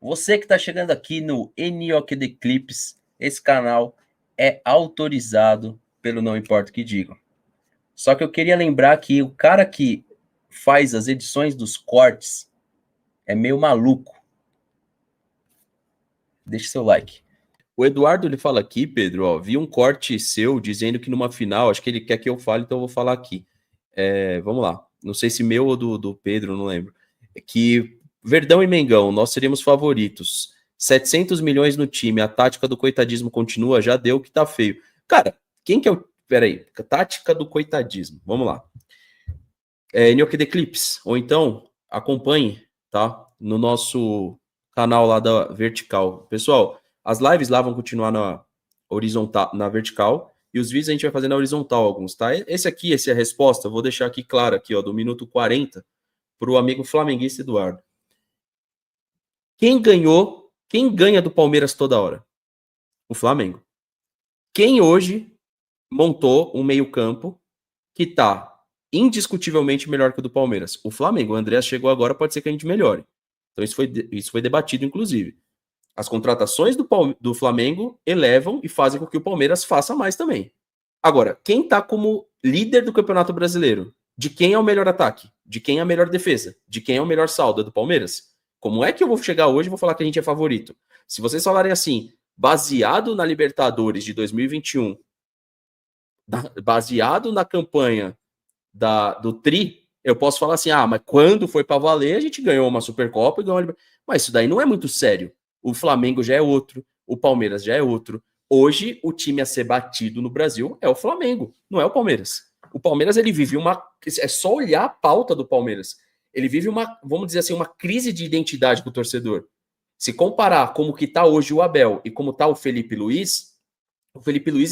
Você que está chegando aqui no NOKD Clips, esse canal é autorizado pelo Não Importa o que Digam. Só que eu queria lembrar que o cara que faz as edições dos cortes é meio maluco. Deixe seu like. O Eduardo, ele fala aqui, Pedro, ó, vi um corte seu dizendo que numa final, acho que ele quer que eu fale, então eu vou falar aqui. Vamos lá. Não sei se meu ou do Pedro, não lembro. Que Verdão e Mengão, nós seríamos favoritos. 700 milhões no time, a tática do coitadismo continua, já deu que tá feio. Cara, quem que é o... Peraí, tática do coitadismo, vamos lá. NOKD Clips, ou então acompanhe, tá? No nosso canal lá da Vertical. Pessoal, as lives lá vão continuar na horizontal, na vertical, e os vídeos a gente vai fazer na horizontal alguns, tá? Essa é a resposta, eu vou deixar aqui claro, aqui, ó, do minuto 40, para o amigo flamenguista Eduardo. Quem ganha do Palmeiras toda hora? O Flamengo. Quem hoje montou um meio-campo que tá indiscutivelmente melhor que o do Palmeiras? O Flamengo. O Andrés chegou agora, pode ser que a gente melhore. Então isso foi debatido, inclusive. As contratações do Flamengo elevam e fazem com que o Palmeiras faça mais também. Agora, quem tá como líder do Campeonato Brasileiro? De quem é o melhor ataque? De quem é a melhor defesa? De quem é o melhor saldo? É do Palmeiras? Como é que eu vou chegar hoje e vou falar que a gente é favorito? Se vocês falarem assim, baseado na Libertadores de 2021, baseado na campanha do Tri, eu posso falar assim, mas quando foi para valer, a gente ganhou uma Supercopa e ganhou uma... Mas isso daí não é muito sério. O Flamengo já é outro, o Palmeiras já é outro. Hoje, o time a ser batido no Brasil é o Flamengo, não é o Palmeiras. O Palmeiras, ele vive uma... É só olhar a pauta do Palmeiras. Ele vive uma, vamos dizer assim, uma crise de identidade com o torcedor. Se comparar como que tá hoje o Abel e como tá o Felipe Luiz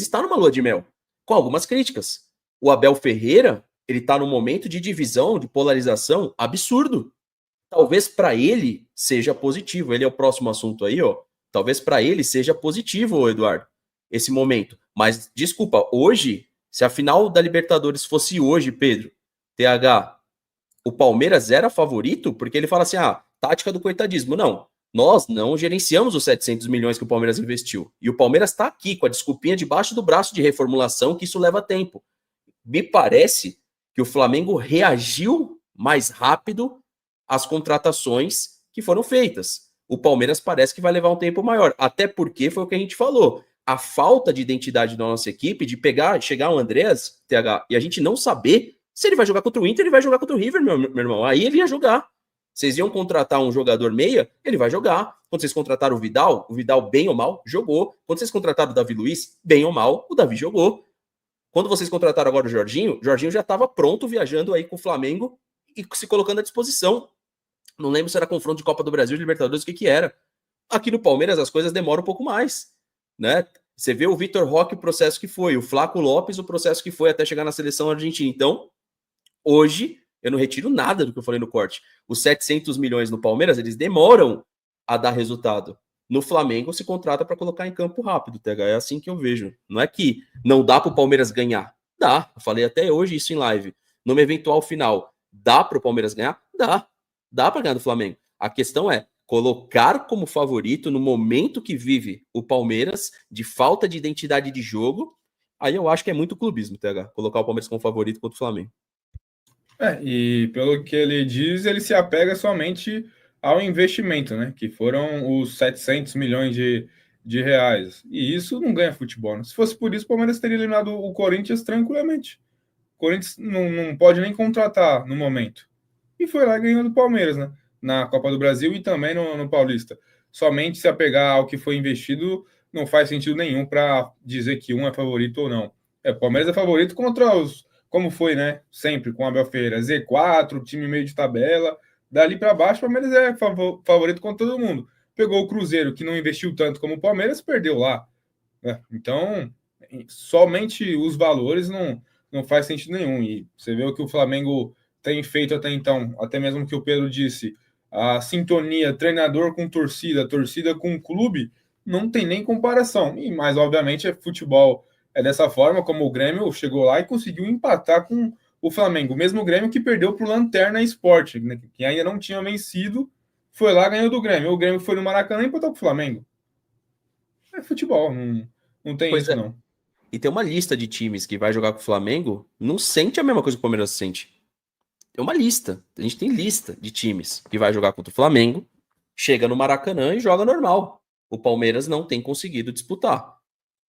está numa lua de mel, com algumas críticas. O Abel Ferreira, ele tá num momento de divisão, de polarização absurdo. Talvez para ele seja positivo. Ele é o próximo assunto aí, ó. Talvez para ele seja positivo, Eduardo, esse momento. Mas, desculpa, hoje, se a final da Libertadores fosse hoje, Pedro, TH, o Palmeiras era favorito, porque ele fala assim, tática do coitadismo. Não, nós não gerenciamos os 700 milhões que o Palmeiras investiu. E o Palmeiras está aqui, com a desculpinha debaixo do braço de reformulação, que isso leva tempo. Me parece que o Flamengo reagiu mais rápido às contratações que foram feitas. O Palmeiras parece que vai levar um tempo maior, até porque foi o que a gente falou. A falta de identidade da nossa equipe, de chegar o Andrés, TH, e a gente não saber se ele vai jogar contra o Inter, ele vai jogar contra o River, meu irmão. Aí ele ia jogar. Vocês iam contratar um jogador meia, ele vai jogar. Quando vocês contrataram o Vidal bem ou mal, jogou. Quando vocês contrataram o Davi Luiz, bem ou mal, o Davi jogou. Quando vocês contrataram agora o Jorginho já estava pronto viajando aí com o Flamengo e se colocando à disposição. Não lembro se era confronto de Copa do Brasil, de Libertadores, o que era. Aqui no Palmeiras as coisas demoram um pouco mais, né? Você vê o Vitor Roque, o processo que foi, o Flaco Lopes, o processo que foi até chegar na seleção argentina. Então, hoje, eu não retiro nada do que eu falei no corte. Os 700 milhões no Palmeiras, eles demoram a dar resultado. No Flamengo, se contrata para colocar em campo rápido, TH. É assim que eu vejo. Não é que não dá para o Palmeiras ganhar. Dá. Eu falei até hoje isso em live. Numa eventual final, dá para o Palmeiras ganhar? Dá. Dá para ganhar do Flamengo. A questão é colocar como favorito no momento que vive o Palmeiras, de falta de identidade de jogo. Aí eu acho que é muito clubismo, TH. Colocar o Palmeiras como favorito contra o Flamengo. E pelo que ele diz, ele se apega somente ao investimento, né? Que foram os 700 milhões de reais. E isso não ganha futebol. Né? Se fosse por isso, o Palmeiras teria eliminado o Corinthians tranquilamente. O Corinthians não pode nem contratar no momento. E foi lá ganhando o Palmeiras, né? Na Copa do Brasil e também no Paulista. Somente se apegar ao que foi investido não faz sentido nenhum para dizer que um é favorito ou não. O Palmeiras é favorito contra os, como foi, né? Sempre com o Abel Ferreira, Z4, time meio de tabela. Dali para baixo, o Palmeiras é favorito contra todo mundo. Pegou o Cruzeiro, que não investiu tanto como o Palmeiras, perdeu lá. Então, somente os valores não faz sentido nenhum. E você vê o que o Flamengo tem feito até então, até mesmo que o Pedro disse, a sintonia treinador com torcida, torcida com clube, não tem nem comparação. E mais obviamente é futebol dessa forma, como o Grêmio chegou lá e conseguiu empatar com o Flamengo, o mesmo Grêmio que perdeu para o Lanterna Sport, né, que ainda não tinha vencido, foi lá, ganhou do Grêmio. O Grêmio foi no Maracanã e empatou com o Flamengo. É futebol, não tem Pois isso, é. não. E tem uma lista de times que vai jogar com o Flamengo, não sente a mesma coisa que o Palmeiras sente. Tem uma lista. A gente tem lista de times que vai jogar contra o Flamengo, chega no Maracanã e joga normal. O Palmeiras não tem conseguido disputar.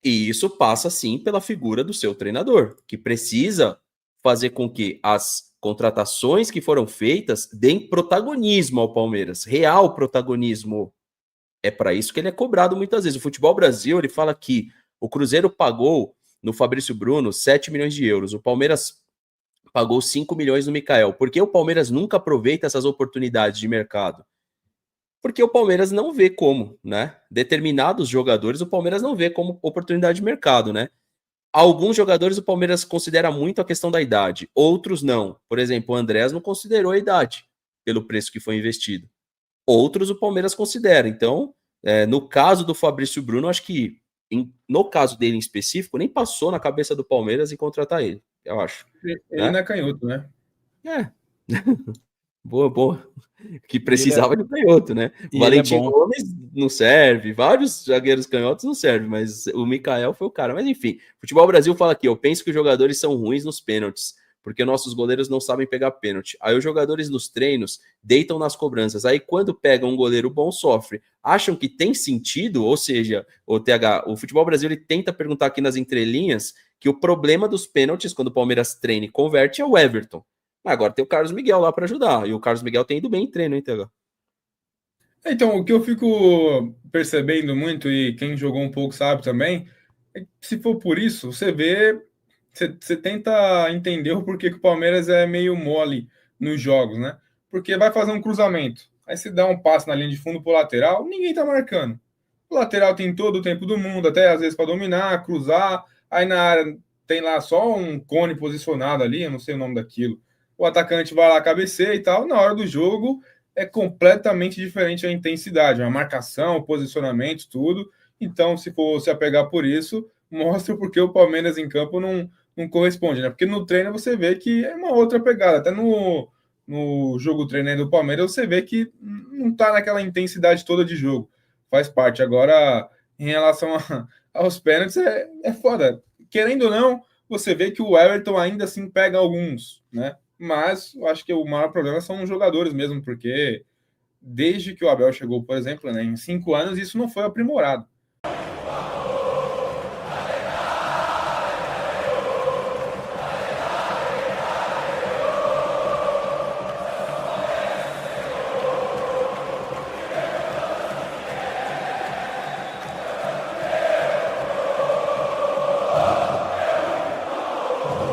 E isso passa, sim, pela figura do seu treinador, que precisa fazer com que as contratações que foram feitas deem protagonismo ao Palmeiras, real protagonismo. É para isso que ele é cobrado muitas vezes. O Futebol Brasil, ele fala que o Cruzeiro pagou no Fabrício Bruno 7 milhões de euros. O Palmeiras pagou 5 milhões no Mikael. Por que o Palmeiras nunca aproveita essas oportunidades de mercado? Porque o Palmeiras não vê como, né? Determinados jogadores o Palmeiras não vê como oportunidade de mercado, né? Alguns jogadores o Palmeiras considera muito a questão da idade, outros não. Por exemplo, o Andrés não considerou a idade pelo preço que foi investido. Outros o Palmeiras considera. Então, no caso do Fabrício Bruno, acho que no caso dele em específico, nem passou na cabeça do Palmeiras em contratar ele, eu acho. Ele Né? não é canhoto, né? É. Boa, boa. Que E ele é, precisava de um canhoto, né? O e ele é Valentim bom. Gomes não serve, vários zagueiros canhotos não servem, mas o Mikael foi o cara. Mas enfim, Futebol Brasil fala aqui: eu penso que os jogadores são ruins nos pênaltis, porque nossos goleiros não sabem pegar pênalti. Aí os jogadores nos treinos deitam nas cobranças. Aí quando pegam um goleiro bom, sofre. Acham que tem sentido? Ou seja, o TH, o Futebol Brasil ele tenta perguntar aqui nas entrelinhas que o problema dos pênaltis, quando o Palmeiras treina e converte, é o Everton. Agora tem o Carlos Miguel lá para ajudar. E o Carlos Miguel tem ido bem em treino, hein, TH? Então, o que eu fico percebendo muito, e quem jogou um pouco sabe também, é que se for por isso, você vê, você tenta entender o porquê que o Palmeiras é meio mole nos jogos, né? Porque vai fazer um cruzamento, aí você dá um passe na linha de fundo pro lateral, ninguém tá marcando. O lateral tem todo o tempo do mundo, até às vezes para dominar, cruzar, aí na área tem lá só um cone posicionado ali, eu não sei o nome daquilo. O atacante vai lá cabeceia e tal, na hora do jogo é completamente diferente a intensidade, a marcação, o posicionamento, tudo. Então, se for se apegar por isso, mostra porque o Palmeiras em campo não corresponde, né? Porque no treino você vê que é uma outra pegada. Até no jogo treino do Palmeiras você vê que não tá naquela intensidade toda de jogo. Faz parte. Agora, em relação aos pênaltis, é foda. Querendo ou não, você vê que o Everton ainda assim pega alguns, né? Mas eu acho que o maior problema são os jogadores mesmo, porque desde que o Abel chegou, por exemplo, né, em 5 anos, isso não foi aprimorado.